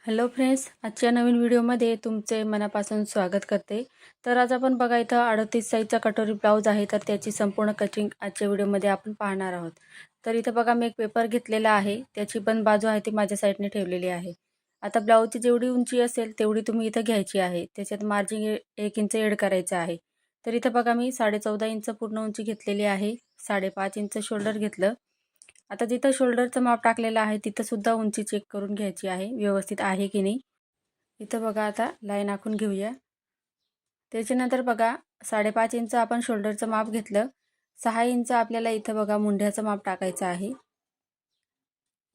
Hello friends, आजच्या नवीन व्हिडिओमध्ये तुमचे मनापासून स्वागत करते. तर आज आपण बघा इथं 38 साईजचा कटोरी ब्लाऊज आहे, तर त्याची संपूर्ण कटिंग आजच्या व्हिडिओमध्ये आपण पाहणार आहोत. तर इथं बघा मी एक पेपर घेतलेला आहे, त्याची पण बाजू आहे ती माझ्या साईडने ठेवलेली आहे. आता ब्लाऊजची जेवढी उंची असेल तेवढी तुम्ही इथं घ्यायची आहे. त्याच्यात मार्जिन 1 इंच ॲड करायचं आहे. तर इथं बघा मी 14.5 इंच पूर्ण उंची घेतलेली आहे, 5.5 इंच शोल्डर घेतलं. आता जिथं शोल्डरचं माप टाकलेलं आहे तिथं सुद्धा उंची चेक करून घ्यायची आहे, व्यवस्थित आहे की नाही. इथं बघा आता लाईन आखून घेऊया. त्याच्यानंतर बघा 5.5 इंच आपण शोल्डरचं माप घेतलं. 6 इंच आपल्याला इथं बघा मुंड्याचं माप टाकायचं आहे.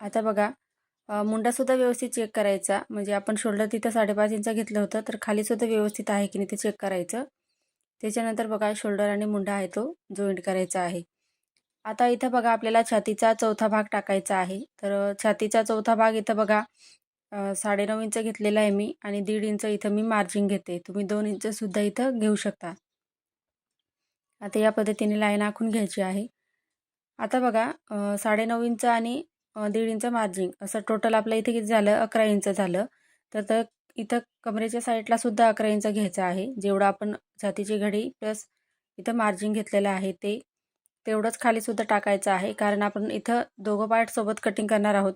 आता बघा मुंडासुद्धा व्यवस्थित चेक करायचा, म्हणजे आपण शोल्डर तिथं 5.5 इंच घेतलं होतं, तर खालीसुद्धा व्यवस्थित आहे की नाही ते चेक करायचं. त्याच्यानंतर बघा शोल्डर आणि मुंडा आहे तो जॉईंट करायचा आहे. आता इथं बघा आपल्याला छातीचा चौथा भाग टाकायचा आहे. तर छातीचा चौथा भाग इथं बघा 9.5 इंच घेतलेला आहे मी आणि 1.5 इंच इथं मी मार्जिन घेते. तुम्ही 2 इंच सुद्धा इथं घेऊ शकता. आता या पद्धतीने लाईन आखून घ्यायची आहे. आता बघा 9.5 इंच आणि 1.5 इंच मार्जिन असं टोटल आपलं इथे किती झालं, 11 इंच झालं. तर इथं कमरेच्या साईडला सुद्धा 11 इंच घ्यायचं आहे. जेवढं आपण छातीची घडी प्लस इथं मार्जिन घेतलेलं आहे तेवढंच खाली सुद्धा टाकायचं आहे, कारण आपण इथं दोघं पार्ट सोबत कटिंग करणार आहोत.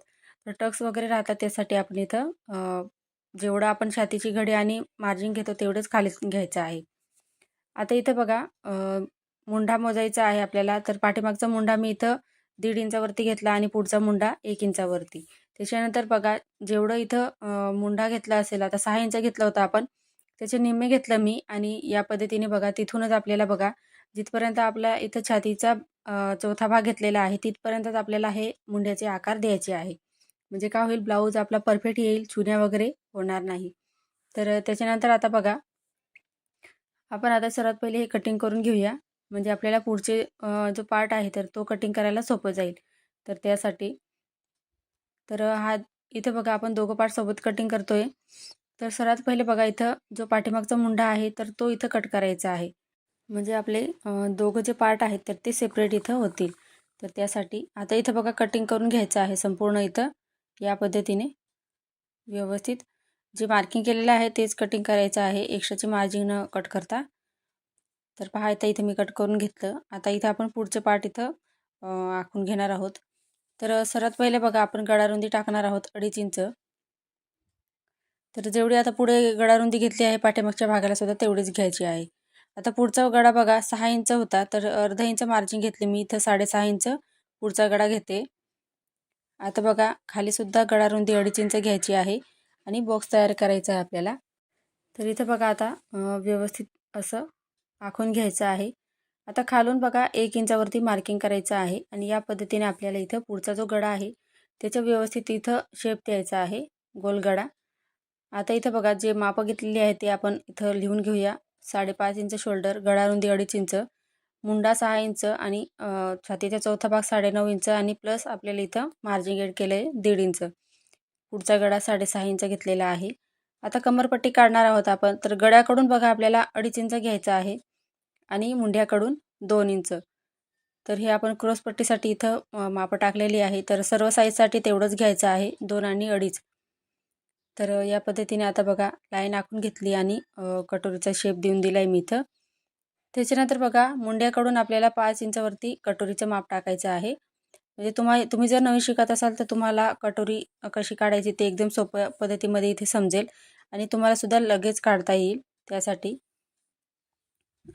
तर टक्स वगैरे राहतात, त्यासाठी आपण इथं जेवढं आपण छातीची घडी आणि मार्जिन घेतो तेवढंच खाली घ्यायचं आहे. आता इथं बघा मुंडा मोजायचा आहे आपल्याला. तर पाठीमागचा मुंडा मी इथं 1.5 इंचावरती घेतला आणि पुढचा मुंडा 1 इंचावरती. त्याच्यानंतर बघा जेवढं इथं मुंडा घेतला असेल, आता 6 इंच घेतला होता आपण, त्याचे निम्मे घेतलं मी आणि या पद्धतीने बघा तिथूनच आपल्याला बघा जिथपर्यंत आपला इथं छातीचा चौथा भाग घेतलेला आहे तिथपर्यंतच आपल्याला हे मुंड्याचे आकार द्यायचे आहे. म्हणजे काय होईल, ब्लाऊज आपला परफेक्ट येईल, चुन्या वगैरे होणार नाही. तर त्याच्यानंतर आता बघा आपण आता सर्वात पहिले हे कटिंग करून घेऊया, म्हणजे आपल्याला पुढचे जो पार्ट आहे तर तो कटिंग करायला सोपं जाईल. तर त्यासाठी हा इथं बघा आपण दोघं पार्ट सोबत कटिंग करतोय. तर सर्वात पहिले बघा इथं जो पाठीमागचा मुंडा आहे तर तो इथं कट करायचा आहे. म्हणजे आपले दोघं जे पार्ट आहेत तर ते सेपरेट इथं होतील. तर त्यासाठी आता इथं बघा कटिंग करून घ्यायचं आहे संपूर्ण इथं या पद्धतीने व्यवस्थित. जे मार्किंग केलेलं आहे तेच कटिंग करायचं आहे, एक्स्ट्राची मार्जिन न कट करता. तर पहा इथं मी कट करून घेतलं. आता इथं आपण पुढचे पार्ट इथं आखून घेणार आहोत. तर सर्वात पहिले बघा आपण गळारुंदी टाकणार आहोत 2.5 इंच. तर जेवढी आता पुढे गळारुंदी घेतली आहे पाठीमागच्या भागाला सुद्धा तेवढीच घ्यायची आहे. आता पुढचा गळा बघा 6 इंच होता, तर अर्धा इंच मार्जिन घेतली मी इथं 6.5 इंच पुढचा गळा घेते. आता बघा खाली सुद्धा गळारुंदी 2.5 इंच घ्यायची आहे आणि बॉक्स तयार करायचा आहे आपल्याला. तर इथं बघा आता व्यवस्थित असं आखून घ्यायचं आहे. आता खालून बघा 1 इंचावरती मार्किंग करायचं आहे आणि या पद्धतीने आपल्याला इथं पुढचा जो गळा आहे त्याचा व्यवस्थित इथं शेप द्यायचा आहे, गोल गळा. आता इथं बघा जे मापं घेतलेली आहे ते आपण इथं लिहून घेऊया. 5.5 इंच शोल्डर, गळारुंदी 2.5 इंच, मुंडा 6 इंच आणि छातीचा चौथा भाग 9.5 इंच आणि प्लस आपल्याला इथं मार्जिन ॲड केलं आहे 1.5 इंच. पुढचा गळा 6.5 इंच घेतलेला आहे. आता कमरपट्टी काढणार आहोत आपण. तर गळ्याकडून बघा आपल्याला 2.5 इंच घ्यायचं आहे आणि मुंड्याकडून 2 इंच. तर हे आपण क्रॉसपट्टीसाठी इथं मापं टाकलेली आहे. तर सर्व साईजसाठी तेवढंच घ्यायचं आहे, 2 आणि 2.5. तर या पद्धतीने आता बघा लाईन आखून घेतली आणि कटोरीचा शेप देऊन दिला आहे मी इथं. त्याच्यानंतर बघा मुंड्याकडून आपल्याला 5 इंचावरती कटोरीचं माप टाकायचं आहे. म्हणजे तुम्ही जर नवीन शिकत असाल तर तुम्हाला कटोरी कशी काढायची ते एकदम सोप्या पद्धतीमध्ये इथे समजेल आणि तुम्हाला सुद्धा लगेच काढता येईल त्यासाठी.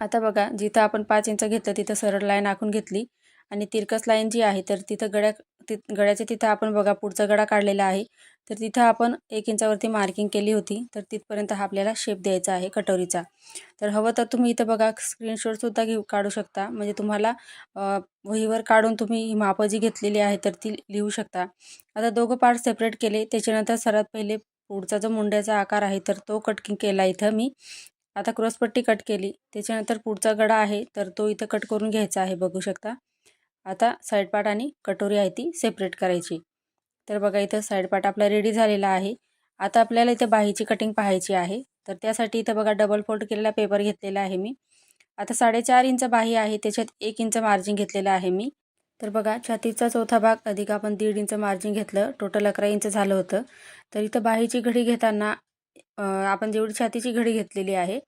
आता बघा जिथं आपण 5 इंच घेतलं तिथं सरळ लाईन आखून घेतली आणि तिरकस लाईन जी आहे तर तिथं गळ्याच्या तिथं आपण बघा पुढचा गळा काढलेला आहे. तर तिथं आपण 1 इंचावरती मार्किंग केली होती, तर तिथपर्यंत हा आपल्याला शेप द्यायचा आहे कटोरीचा. तर हवं तर तुम्ही इथं बघा स्क्रीनशॉटसुद्धा काढू शकता, म्हणजे तुम्हाला वहीवर काढून तुम्ही ही मापं जी घेतलेली आहे तर ती लिहू शकता. आता दोघं पार्ट सेपरेट केले. त्याच्यानंतर सर्वात पहिले पुढचा जो मुंड्याचा आकार आहे तर तो कटिंग केला इथं मी. आता क्रॉसपट्टी कट केली. त्याच्यानंतर पुढचा गळा आहे तर तो इथं कट करून घ्यायचा आहे, बघू शकता. आता साईड पार्ट आणि कटोरी आहे ती सेपरेट करायची. तर बघा इथं साईड पार्ट आपला रेडी झालेला आहे. आता आपल्याला इथं बाहीची कटिंग पाहायची आहे. तर त्यासाठी इथं बघा डबल फोल्ड केलेला पेपर घेतलेला आहे मी. आता 4.5 इंच बाही आहे, त्याच्यात 1 इंच मार्जिन घेतलेलं आहे मी. तर बघा छातीचा चौथा भाग अधिक आपण 1.5 इंच मार्जिन घेतलं, टोटल 11 इंच झालं होतं. तर इथं बाहीची घडी घेताना आपण जेवढी छातीची घडी घेतलेली आहे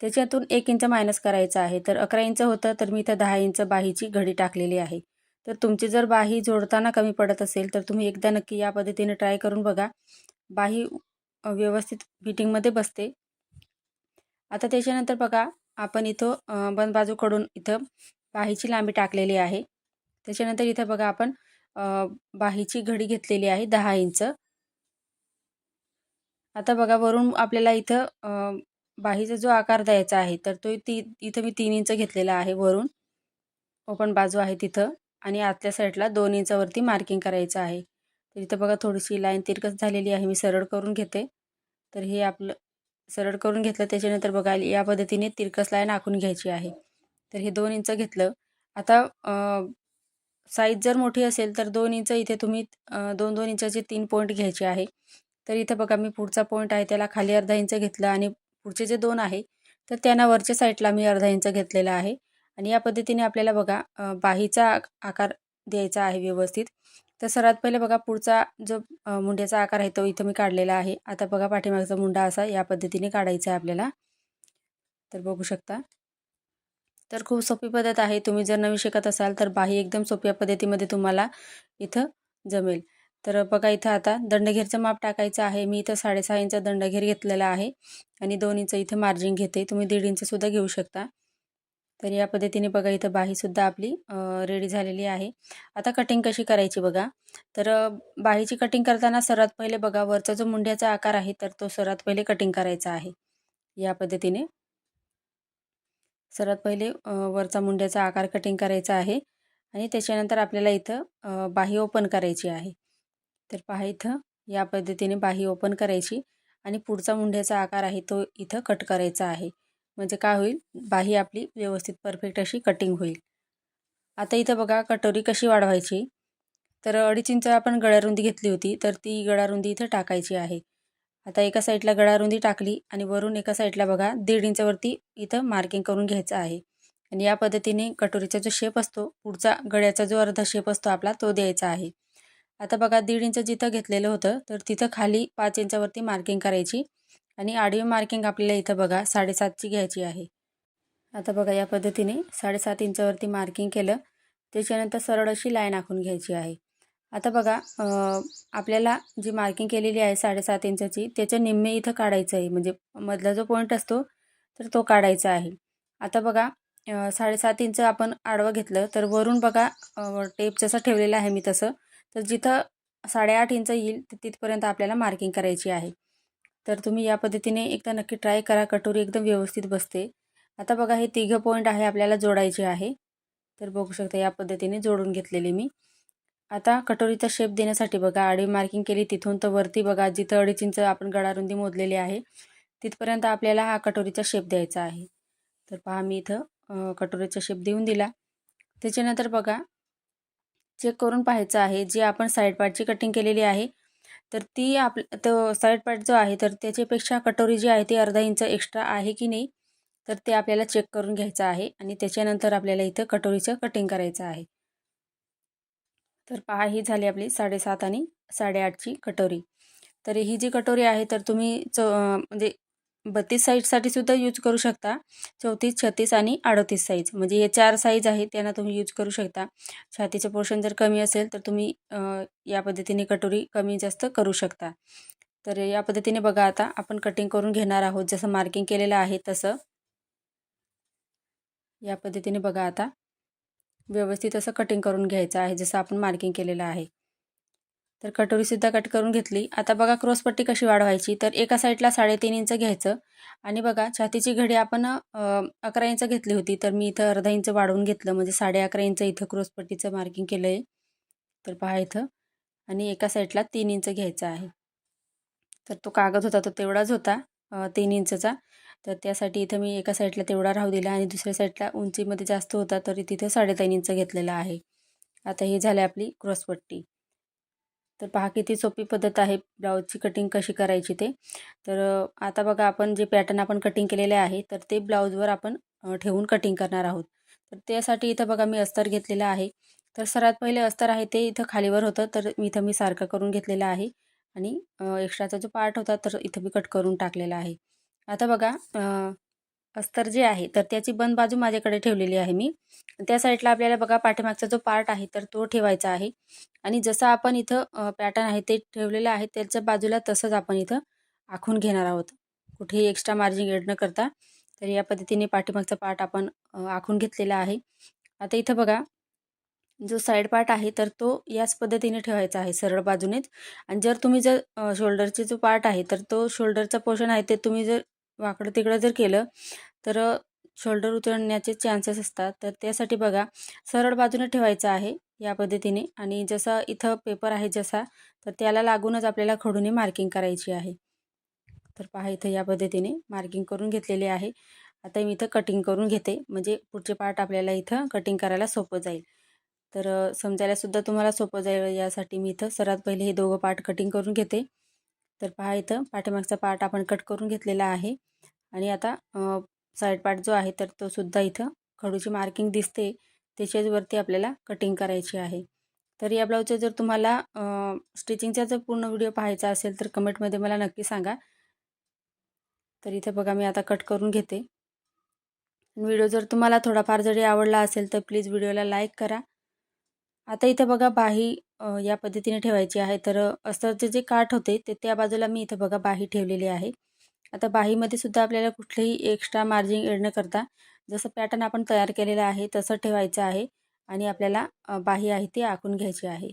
त्याच्यातून 1 इंच मायनस करायचं आहे. तर 11 इंच होतं, तर मी इथं 10 इंच बाहीची घडी टाकलेली आहे. तर तुमची जर बाही जोडताना कमी पडत असेल तर तुम्ही एकदा नक्की या पद्धतीने ट्राय करून बघा. बाही व्यवस्थित फिटिंगमध्ये बसते. आता त्याच्यानंतर बघा आपण इथं बंद बाजूकडून इथं बाहीची लांबी टाकलेली आहे. त्याच्यानंतर इथं बघा आपण बाहीची घडी घेतलेली आहे 10 इंच. आता बघा वरून आपल्याला इथं बाहीचा जो आकार द्यायचा आहे तर तो इथं मी 3 इंच घेतलेला आहे वरून. ओपन बाजू आहे तिथं आणि आतल्या साईडला 2 इंचावरती मार्किंग करायचं आहे. तर इथं बघा थोडीशी लाईन तिरकस झालेली आहे. मी सरळ करून घेते. तर हे आपलं सरळ करून घेतलं त्याच्यानंतर बघा या पद्धतीने तिरकस लाईन आखून घ्यायची आहे. तर हे 2 इंच घेतलं. आता साईज जर मोठी असेल तर 2 इंच इथे तुम्ही 2-2 इंचाचे 3 पॉईंट घ्यायचे आहे. तर इथं बघा मी पुढचा पॉईंट आहे त्याला खाली अर्धा इंच घेतलं आणि पुढचे जे 2 आहे तर त्यांना वरच्या साईडला मी अर्धा इंच घेतलेला आहे. आणि या पद्धतीने आपल्याला बघा बाहीचा आकार द्यायचा आहे व्यवस्थित. तर सर्वात पहिले बघा पुढचा जो मुंड्याचा आकार आहे तो इथं मी काढलेला आहे. आता बघा पाठीमागचा मुंडा असा या पद्धतीने काढायचा आहे आपल्याला. तर बघू शकता. तर खूप सोपी पद्धत आहे. तुम्ही जर नवीन शिकत असाल तर बाही एकदम सोप्या पद्धतीमध्ये तुम्हाला इथं जमेल. तर बघा इथं आता दंडघेरचं माप टाकायचं आहे. मी इथं 6.5 इंच दंडघेर घेतलेला आहे आणि 2 इंच इथं मार्जिन घेते. तुम्ही 1.5 इंचसुद्धा घेऊ शकता. तर या पद्धतीने बघा इथं बाहीसुद्धा आपली रेडी झालेली आहे. आता कटिंग कशी करायची बघा. तर बाहीची कटिंग करताना सर्वात पहिले बघा वरचा जो मुंड्याचा आकार आहे तर तो सर्वात पहिले कटिंग करायचा आहे. या पद्धतीने सर्वात पहिले वरचा मुंड्याचा आकार कटिंग करायचा आहे आणि त्याच्यानंतर आपल्याला इथं बाही ओपन करायची आहे. तर पहा इथं या पद्धतीने बाही ओपन करायची आणि पुढचा मुंड्याचा आकार आहे तो इथं कट करायचा आहे. म्हणजे काय होईल बाही आपली व्यवस्थित परफेक्ट अशी कटिंग होईल. आता इथं बघा कटोरी कशी वाढवायची. तर 2.5 इंच आपण गळारुंदी घेतली होती तर ती गळारुंदी इथं टाकायची आहे. आता एका साईडला गळारुंदी टाकली आणि वरून एका साईडला बघा 1.5 इंचावरती इथं मार्किंग करून घ्यायचं आहे. आणि या पद्धतीने कटोरीचा जो शेप असतो पुढचा गळ्याचा जो अर्धा शेप असतो आपला तो द्यायचा आहे. आता बघा 1.5 इंच जिथं घेतलेलं होतं तर तिथं खाली 5 इंचावरती मार्किंग करायची आणि आडवी मार्किंग आपल्याला इथं बघा 7.5ची घ्यायची आहे. आता बघा या पद्धतीने 7.5 इंचावरती मार्किंग केलं. त्याच्यानंतर सरळ अशी लाईन आखून घ्यायची आहे. आता बघा आपल्याला जी मार्किंग केलेली आहे 7.5 इंचाची त्याच्या निम्मे इथं काढायचं आहे. म्हणजे मधला जो पॉईंट असतो तर तो काढायचा आहे. आता बघा 7.5 इंच आपण आडवं घेतलं तर वरून बघा टेप जसा ठेवलेला आहे मी तसं. तर जिथं 8.5 इंच येईल तिथपर्यंत आपल्याला मार्किंग करायची आहे. तर तुम्ही या पद्धतीने एकदा नक्की ट्राय करा. कटोरी एकदम व्यवस्थित बसते. आता बघा हे तिघं पॉईंट आहे आपल्याला जोडायचे आहे. तर बघू शकता या पद्धतीने जोडून घेतलेले मी. आता कटोरीचा शेप देण्यासाठी बघा आडवी मार्किंग केली तिथून तर वरती बघा जिथं 2.5 इंच आपण गळारुंदी मोजलेली आहे तिथपर्यंत आपल्याला हा कटोरीचा शेप द्यायचा आहे. तर पहा मी इथं कटोरीचा शेप देऊन दिला. त्याच्यानंतर बघा चेक करून पाहायचं आहे जी आपण साईड पार्टची कटिंग केलेली आहे तर ती तो साईड पार्ट जो आहे तर त्याच्यापेक्षा कटोरी जी आहे ती अर्धा इंच एक्स्ट्रा आहे की नाही तर ते आपल्याला चेक करून घ्यायचं आहे आणि त्याच्यानंतर आपल्याला इथं कटोरीचं कटिंग करायचं आहे. तर पहा ही झाली आपली 7.5 आणि 8.5ची कटोरी. तर ही जी कटोरी आहे तर तुम्ही म्हणजे 32 साईजसाठी सुद्धा यूज करू शकता. 34, 36 आणि 38 साईज म्हणजे हे 4 साईज आहेत त्यांना तुम्ही यूज करू शकता. छातीचं पोर्शन जर कमी असेल तर तुम्ही या पद्धतीने कटोरी कमी जास्त करू शकता. तर या पद्धतीने बघा आता आपण कटिंग करून घेणार आहोत जसं मार्किंग केलेलं आहे तसं. या पद्धतीने बघा आता व्यवस्थित असं कटिंग करून घ्यायचं आहे जसं आपण मार्किंग केलेलं आहे. तर कटोरीसुद्धा कट करून घेतली. आता बघा क्रॉसपट्टी कशी वाढवायची तर एका साईडला 3.5 इंच घ्यायचं आणि बघा छातीची घडी आपण 11 इंच घेतली होती तर मी इथं अर्धा इंच वाढवून घेतलं म्हणजे 11.5 इंच इथं क्रॉसपट्टीचं मार्किंग केलं आहे. तर पहा इथं आणि एका साईडला 3 इंच घ्यायचा आहे. तर तो कागद होता तो तेवढाच होता 3 इंचचा. तर त्यासाठी इथं मी एका साईडला तेवढा राहू दिला आणि दुसऱ्या साईडला उंचीमध्ये जास्त होता तरी तिथे 3.5 इंच घेतलेला आहे. आता ही झाली आपली क्रॉसपट्टी. तर पहा किती सोपी पद्धत आहे ब्लाऊजची कटिंग कशी करायची ते. तर आता बघा आपण जे पॅटर्न आपण कटिंग केलेले आहे तर ते ब्लाऊजवर आपण ठेवून कटिंग करणार आहोत. तर त्यासाठी इथं बघा मी अस्तर घेतलेला आहे तर सर्वात पहिले अस्तर आहे ते इथं खालीवर होतं, तर इथं मी सारखं करून घेतलेलं आहे आणि एक्स्ट्राचा जो पार्ट होता तर इथं मी कट करून टाकलेला आहे. आता बघा अस्तर जे आहे तर त्याची बंद बाजू माझ्याकडे ठेवलेली आहे मी. त्या साईडला आपल्याला बघा पाठीमागचा जो पार्ट आहे तर तो ठेवायचा आहे आणि जसं आपण इथं पॅटर्न आहे ते ठेवलेलं आहे त्याच्या बाजूला तसंच आपण इथं आखून घेणार आहोत. कुठेही एक्स्ट्रा मार्जिन एड न करता. तर या पद्धतीने पाठीमागचा पार्ट आपण आखून घेतलेला आहे. आता इथं बघा जो साईड पार्ट आहे तर तो याच पद्धतीने ठेवायचा आहे सरळ बाजूनेच. आणि जर तुम्ही जर शोल्डरचे जो पार्ट आहे तर तो शोल्डरचा पोर्शन आहे ते तुम्ही जर वाकडं तिकडं जर केलं तर शोल्डर उतरण्याचे चान्सेस असतात. तर त्यासाठी बघा सरळ बाजूने ठेवायचं आहे या पद्धतीने आणि जसा इथं पेपर आहे जसा तर त्याला लागूनच आपल्याला खडूने मार्किंग करायची आहे. तर पहा इथं या पद्धतीने मार्किंग करून घेतलेले आहे. आता मी इथं कटिंग करून घेते म्हणजे पुढचे पार्ट आपल्याला इथं कटिंग करायला सोपं जाईल. तर समजायला सुद्धा तुम्हाला सोपं जाईल यासाठी मी इथं सर्वात पहिले हे दोघं पार्ट कटिंग करून घेते. तर पहा इथं पाठीमागचा पार्ट आपण कट करून घेतलेला आहे आणि आता साईड पार्ट जो आहे तर तो सुद्धा इथं खडूची मार्किंग दिसते त्याच्याच वरती आपल्याला कटिंग करायची आहे. तर या ब्लाऊजचा जर तुम्हाला स्टिचिंगचा जर पूर्ण व्हिडिओ पाहायचा असेल तर कमेंटमध्ये मला नक्की सांगा. तर इथे बघा मी आता कट करून घेते. व्हिडिओ जर तुम्हाला थोडाफार जरी आवडला असेल तर प्लीज व्हिडिओला लाईक करा. आता इथे बघा बाही या पद्धतीने ठेवायची आहे. तर अस्तरचे जे काठ होते ते त्या बाजूला मी इथे बघा बाही ठेवलेली आहे. आता बाहीमध्ये सुद्धा आपल्याला कुठलेही एक्स्ट्रा मार्जिन एड न करता जसं पॅटर्न आपण तयार केलेलं आहे तसं ठेवायचं आहे आणि आपल्याला बाही आहे ती आखून घ्यायची आहे.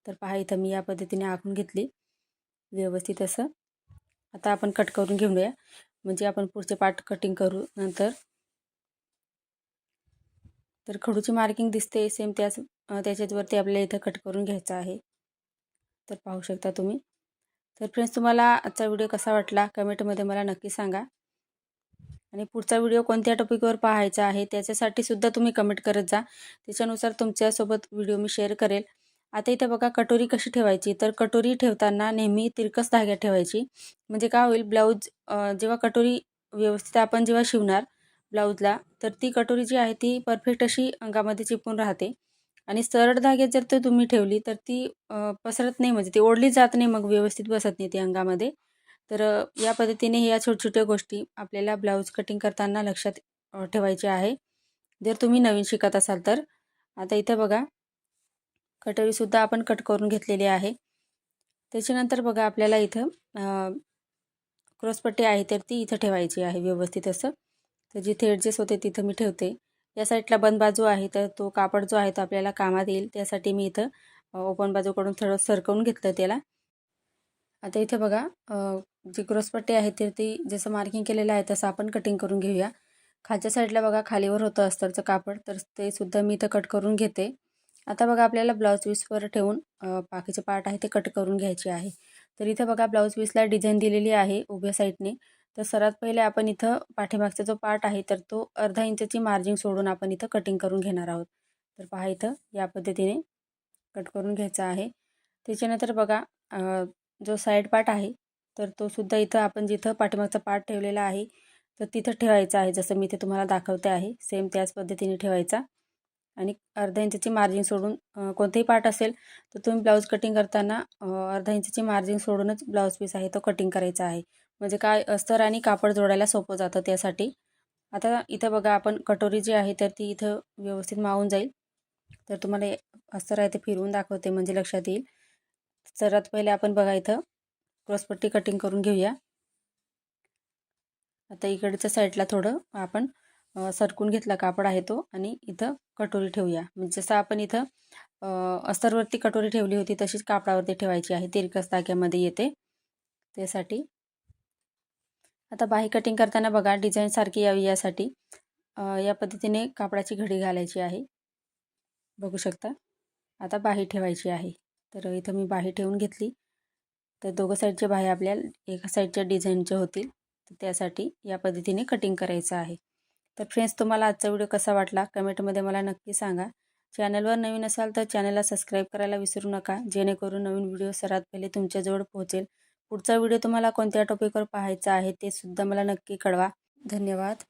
तर पहा इथं मी या पद्धतीने आखून घेतली व्यवस्थित असं. आता आपण कट करून घेऊया म्हणजे आपण पुढचे पार्ट कटिंग करू नंतर. तर खडूची मार्किंग दिसते सेम त्याच्याच वरती आपल्याला इथं कट करून घ्यायचं आहे. तर पाहू शकता तुम्ही. तर फ्रेंड्स तुम्हाला आजचा व्हिडिओ कसा वाटला कमेंटमध्ये मला नक्की सांगा आणि पुढचा व्हिडिओ कोणत्या टॉपिकवर पाहायचा आहे त्याच्यासाठी सुद्धा तुम्ही कमेंट करत जा. त्याच्यानुसार तुमच्यासोबत व्हिडिओ मी शेअर करेल. आता इथे बघा कटोरी कशी ठेवायची. तर कटोरी ठेवताना नेहमी तिरकस धाग्यात ठेवायची. म्हणजे काय होईल ब्लाऊज जेव्हा कटोरी व्यवस्थित आपण जेव्हा शिवणार ब्लाऊजला तर ती कटोरी जी आहे ती परफेक्ट अशी अंगामध्ये चिपकून राहते आणि सरळ धाग्यात जर ते तुम्ही ठेवली तर ती पसरत नाही म्हणजे ती ओढली जात नाही मग व्यवस्थित बसत नाही ती अंगामध्ये. तर या पद्धतीने या छोट्या-छोट्या गोष्टी आपल्याला ब्लाऊज कटिंग करताना लक्षात ठेवायच्या आहे. जर तुम्ही नवीन शिकत असाल तर. आता इथे बघा कटोरीसुद्धा आपण कट करून घेतलेली आहे. त्याच्यानंतर बघा आपल्याला इथं क्रॉसपट्टी आहे तर ती इथं ठेवायची आहे व्यवस्थित असं. तर जिथे ॲडजस्ट होते तिथं मी ठेवते. या साईडला बंद बाजू आहे तर तो कापड जो आहे तो आपल्याला कामात येईल त्यासाठी मी इथं ओपन बाजूकडून थोडं सरकवून घेतलं त्याला. आता इथे बघा जी क्रॉसपट्टी आहे तर ती जसं मार्किंग केलेलं आहे तसं आपण कटिंग करून घेऊया. खालच्या साईडला बघा खालीवर होतं अस्तरचं कापड तर ते सुद्धा मी इथं कट करून घेते. आता बघा आपल्याला ब्लाऊज पीसवर ठेवून बाकीचे पार्ट आहे ते कट करून घ्यायचे आहे. तर इथं बघा ब्लाऊज पीसला डिझाईन दिलेली आहे उभ्या साईडने. तर सर्वात पहिले आपण इथं पाठीमागचा जो पार्ट आहे तर तो अर्धा इंचची मार्जिन सोडून आपण इथं कटिंग करून घेणार आहोत. तर पहा इथं या पद्धतीने कट करून घ्यायचा आहे. त्याच्यानंतर बघा जो साईड पार्ट आहे तर तो सुद्धा इथं आपण जिथं पाठीमागचा पार्ट ठेवलेला आहे तर तिथं ठेवायचा आहे. जसं मी इथे तुम्हाला दाखवते आहे सेम त्याच पद्धतीने ठेवायचा आणि अर्धा इंचची मार्जिन सोडून कोणतेही पार्ट असेल तर तुम्ही ब्लाऊज कटिंग करताना अर्धा इंचची मार्जिन सोडूनच ब्लाऊज पीस आहे तो कटिंग करायचा आहे. म्हणजे काय अस्तर आणि कापड जोडायला सोपं जातं त्यासाठी. आता इथं बघा आपण कटोरी जी आहे तर ती इथं व्यवस्थित मावून जाईल. तर तुम्हाला अस्तर आहे ते फिरवून दाखवते म्हणजे लक्षात येईल. सर्वात पहिले आपण बघा इथं क्रॉसपट्टी कटिंग करून घेऊया. आता इकडच्या साईडला थोडं आपण सरकून घेतला कापड आहे तो आणि इथं कटोरी ठेवूया. म्हणजे जसं आपण इथं अस्तरवरती कटोरी ठेवली होती तशीच कापडावरती ठेवायची आहे. तिरकस धाग्यामध्ये येते त्यासाठी. आता बाही कटिंग करताना बघा डिझाईन सारखी यावी यासाठी या पद्धतीने कापडाची घडी घालायची आहे. बघू शकता. आता बाही ठेवायची आहे. तर इथं मी बाही ठेवून घेतली. तर दोघं साईडच्या बाही आपल्याला एका साईडच्या डिझाईनच्या होतील. तर त्यासाठी या पद्धतीने कटिंग करायचं आहे. तर फ्रेंड्स तुम्हाला आजचा व्हिडिओ कसा वाटला कमेंटमध्ये मला नक्की सांगा. चॅनलवर नवीन असाल तर चॅनलला सबस्क्राईब करायला विसरू नका जेणेकरून नवीन व्हिडिओ सर्वात पहिले तुमच्याजवळ पोहोचेल. पुढचा व्हिडिओ तुम्हाला कोणत्या टॉपिकवर पाहायचा आहे ते सुद्धा मला नक्की कळवा. धन्यवाद.